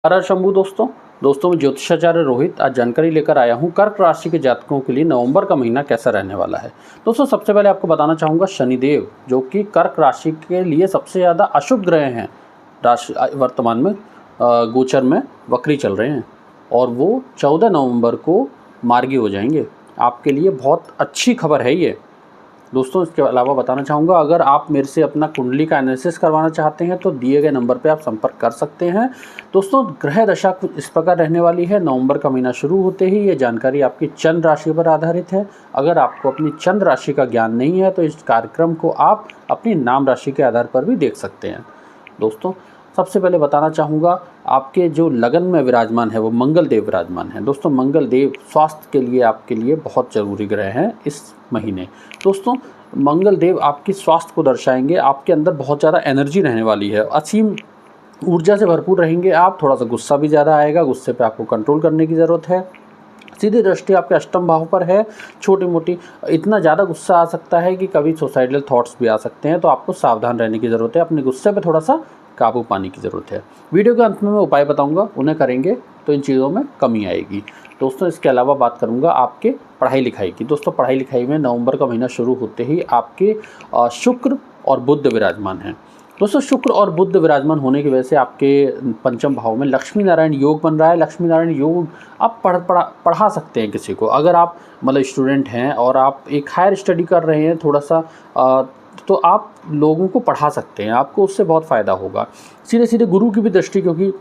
हर शंभू दोस्तों मैं ज्योतिषाचार्य रोहित आज जानकारी लेकर आया हूँ कर्क राशि के जातकों के लिए नवंबर का महीना कैसा रहने वाला है। दोस्तों सबसे पहले आपको बताना चाहूँगा शनिदेव जो कि कर्क राशि के लिए सबसे ज़्यादा अशुभ ग्रह हैं राशि वर्तमान में गोचर में वक्री चल रहे हैं और वो 14 नवंबर को मार्गी हो जाएंगे। आपके लिए बहुत अच्छी खबर है ये दोस्तों। इसके अलावा बताना चाहूँगा अगर आप मेरे से अपना कुंडली का एनालिसिस करवाना चाहते हैं तो दिए गए नंबर पे आप संपर्क कर सकते हैं। दोस्तों ग्रह दशा कुछ इस प्रकार रहने वाली है। नवंबर का महीना शुरू होते ही ये जानकारी आपकी चंद्र राशि पर आधारित है। अगर आपको अपनी चंद्र राशि का ज्ञान नहीं है तो इस कार्यक्रम को आप अपनी नाम राशि के आधार पर भी देख सकते हैं। दोस्तों सबसे पहले बताना चाहूँगा आपके जो लगन में विराजमान है वो मंगल देव विराजमान है। दोस्तों मंगल देव स्वास्थ्य के लिए आपके लिए बहुत ज़रूरी ग्रह हैं इस महीने। दोस्तों मंगल देव आपकी स्वास्थ्य को दर्शाएंगे। आपके अंदर बहुत ज़्यादा एनर्जी रहने वाली है, असीम ऊर्जा से भरपूर रहेंगे आप। थोड़ा सा गुस्सा भी ज़्यादा आएगा, गुस्से पे आपको कंट्रोल करने की ज़रूरत है। सीधी दृष्टि आपके अष्टम भाव पर है। छोटी मोटी इतना ज़्यादा गुस्सा आ सकता है कि कभी सुसाइडल थॉट्स भी आ सकते हैं, तो आपको सावधान रहने की ज़रूरत है। अपने गुस्से पे थोड़ा सा काबू पाने की ज़रूरत है। वीडियो के अंत में मैं उपाय बताऊंगा, उन्हें करेंगे तो इन चीज़ों में कमी आएगी। दोस्तों इसके अलावा बात करूंगा आपके पढ़ाई लिखाई की। दोस्तों पढ़ाई लिखाई में नवंबर का महीना शुरू होते ही आपके शुक्र और बुध विराजमान हैं। दोस्तों शुक्र और बुध विराजमान होने की वजह से आपके पंचम भाव में लक्ष्मी नारायण योग बन रहा है। लक्ष्मी नारायण योग आप पढ़ा सकते हैं किसी को। अगर आप मतलब स्टूडेंट हैं और आप एक हायर स्टडी कर रहे हैं थोड़ा सा तो आप लोगों को पढ़ा सकते हैं, आपको उससे बहुत फ़ायदा होगा। सीधे सीधे गुरु की भी दृष्टि क्योंकि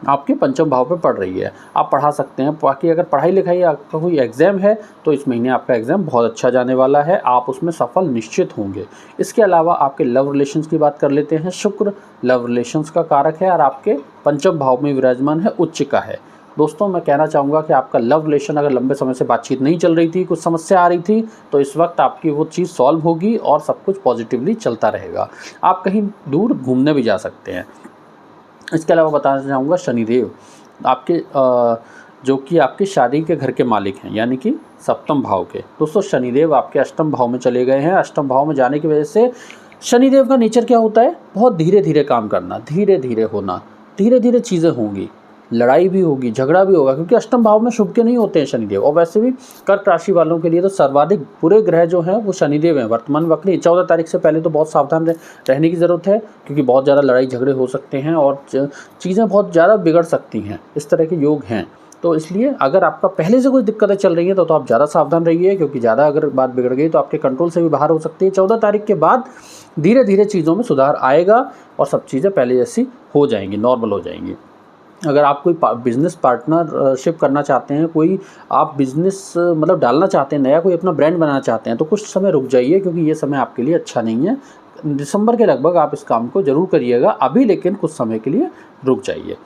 आपके पंचम भाव पे पड़ रही है, आप पढ़ा सकते हैं। बाकी अगर पढ़ाई लिखाई आपका कोई एग्ज़ाम है तो इस महीने आपका एग्ज़ाम बहुत अच्छा जाने वाला है, आप उसमें सफल निश्चित होंगे। इसके अलावा आपके लव रिलेशंस की बात कर लेते हैं। शुक्र लव रिलेशंस का कारक है और आपके पंचम भाव में विराजमान है, उच्च का है। दोस्तों मैं कहना चाहूँगा कि आपका लव रिलेशन अगर लंबे समय से बातचीत नहीं चल रही थी, कुछ समस्या आ रही थी, तो इस वक्त आपकी वो चीज़ सॉल्व होगी और सब कुछ पॉजिटिवली चलता रहेगा। आप कहीं दूर घूमने भी जा सकते हैं। इसके अलावा बताना चाहूँगा शनिदेव आपके जो कि आपकी शादी के घर के मालिक हैं, यानी कि सप्तम भाव के। दोस्तों शनिदेव आपके अष्टम भाव में चले गए हैं। अष्टम भाव में जाने की वजह से शनिदेव का नेचर क्या होता है, बहुत धीरे धीरे काम करना, धीरे धीरे होना, धीरे धीरे चीज़ें होंगी, लड़ाई भी होगी, झगड़ा भी होगा, क्योंकि अष्टम भाव में शुभ के नहीं होते हैं शनिदेव। और वैसे भी कर्क राशि वालों के लिए तो सर्वाधिक बुरे ग्रह जो हैं वो शनिदेव हैं वर्तमान वक्री। 14 तारीख से पहले तो बहुत सावधान रहने की ज़रूरत है, क्योंकि बहुत ज़्यादा लड़ाई झगड़े हो सकते हैं और चीज़ें बहुत ज़्यादा बिगड़ सकती हैं। इस तरह के योग हैं, तो इसलिए अगर आपका पहले से कुछ दिक्कतें चल रही हैं तो आप ज़्यादा सावधान रहिए, क्योंकि ज़्यादा अगर बात बिगड़ गई तो आपके कंट्रोल से भी बाहर हो सकती है। 14 तारीख के बाद धीरे धीरे चीज़ों में सुधार आएगा और सब चीज़ें पहले जैसी हो जाएंगी, नॉर्मल हो जाएंगी। अगर आप कोई बिज़नेस पार्टनरशिप करना चाहते हैं, कोई आप बिज़नेस मतलब डालना चाहते हैं, नया कोई अपना ब्रांड बनाना चाहते हैं, तो कुछ समय रुक जाइए, क्योंकि ये समय आपके लिए अच्छा नहीं है। दिसंबर के लगभग आप इस काम को ज़रूर करिएगा अभी, लेकिन कुछ समय के लिए रुक जाइए।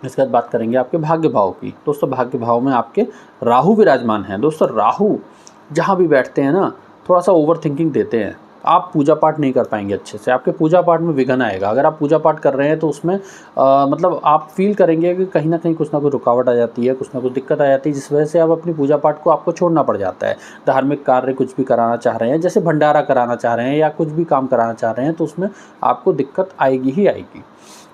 इसके बाद बात करेंगे आपके भाग्य भाव की। दोस्तों भाग्य भाव में आपके राहु विराजमान हैं। दोस्तों राहु जहाँ भी बैठते हैं ना, थोड़ा सा ओवर थिंकिंग देते हैं। आप पूजा पाठ नहीं कर पाएंगे अच्छे से, आपके पूजा पाठ में विघ्न आएगा। अगर आप पूजा पाठ कर रहे हैं तो उसमें मतलब आप फील करेंगे कि कहीं ना कहीं कुछ ना कुछ रुकावट आ जाती है, कुछ ना कुछ दिक्कत आ जाती है, जिस वजह से आप अपनी पूजा पाठ को आपको छोड़ना पड़ जाता है। धार्मिक कार्य कुछ भी कराना चाह रहे हैं, जैसे भंडारा कराना चाह रहे हैं या कुछ भी काम कराना चाह रहे हैं, तो उसमें आपको दिक्कत आएगी ही आएगी।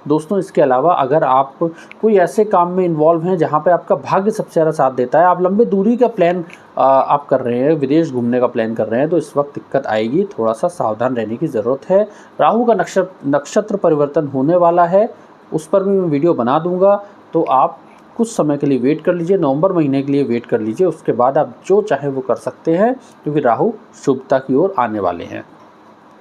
दोस्तों इसके अलावा अगर आप कोई ऐसे काम में इन्वॉल्व हैं जहाँ पे आपका भाग्य सबसे ज़्यादा साथ देता है, आप लंबे दूरी का प्लान आप कर रहे हैं, विदेश घूमने का प्लान कर रहे हैं, तो इस वक्त दिक्कत आएगी, थोड़ा सा सावधान रहने की ज़रूरत है। राहु का नक्षत्र परिवर्तन होने वाला है, उस पर भी मैं वीडियो बना दूंगा, तो आप कुछ समय के लिए वेट कर लीजिए, नवंबर महीने के लिए वेट कर लीजिए। उसके बाद आप जो चाहे वो कर सकते हैं, क्योंकि राहु शुभता की ओर आने वाले हैं।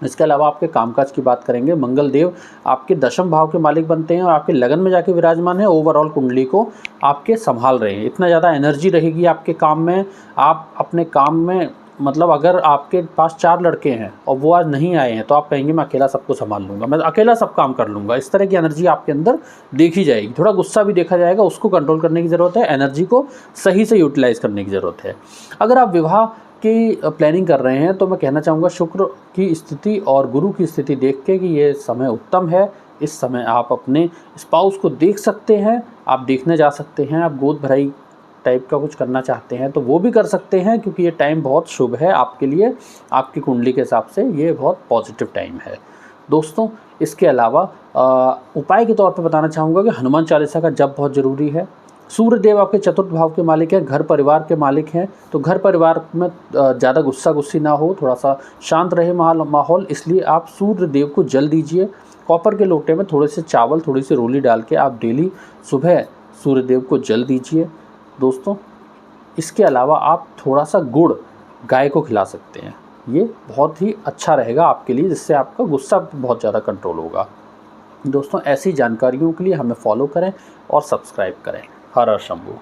इसके अलावा आपके कामकाज की बात करेंगे। मंगल देव आपके दशम भाव के मालिक बनते हैं और आपके लगन में जाके विराजमान है। ओवरऑल कुंडली को आपके संभाल रहे हैं। इतना ज़्यादा एनर्जी रहेगी आपके काम में। आप अपने काम में मतलब अगर आपके पास 4 लड़के हैं और वो आज नहीं आए हैं, तो आप कहेंगे मैं अकेला सबको संभाल लूँगा, मैं अकेला सब काम कर लूँगा। इस तरह की एनर्जी आपके अंदर देखी जाएगी। थोड़ा गुस्सा भी देखा जाएगा, उसको कंट्रोल करने की ज़रूरत है, एनर्जी को सही से यूटिलाइज़ करने की ज़रूरत है। अगर आप विवाह की प्लानिंग कर रहे हैं तो मैं कहना चाहूँगा शुक्र की स्थिति और गुरु की स्थिति देख के कि ये समय उत्तम है। इस समय आप अपने स्पाउस को देख सकते हैं, आप देखने जा सकते हैं। आप गोद भराई टाइप का कुछ करना चाहते हैं तो वो भी कर सकते हैं, क्योंकि ये टाइम बहुत शुभ है आपके लिए। आपकी कुंडली के हिसाब से ये बहुत पॉजिटिव टाइम है। दोस्तों इसके अलावा उपाय के तौर पे बताना चाहूँगा कि हनुमान चालीसा का जप बहुत ज़रूरी है। सूर्य देव आपके चतुर्थ भाव के मालिक हैं, घर परिवार के मालिक हैं, तो घर परिवार में ज़्यादा गुस्सा गुस्सी ना हो, थोड़ा सा शांत रहे माहौल, इसलिए आप सूर्य देव को जल दीजिए। कॉपर के लोटे में थोड़े से चावल, थोड़ी सी रोली डाल के आप डेली सुबह सूर्य देव को जल दीजिए दोस्तों। इसके अलावा आप थोड़ा सा गुड़ गाय को खिला सकते हैं, ये बहुत ही अच्छा रहेगा आपके लिए, जिससे आपका गुस्सा बहुत ज़्यादा कंट्रोल होगा। दोस्तों ऐसी जानकारियों के लिए हमें फॉलो करें और सब्सक्राइब करें। हर हर शंभू।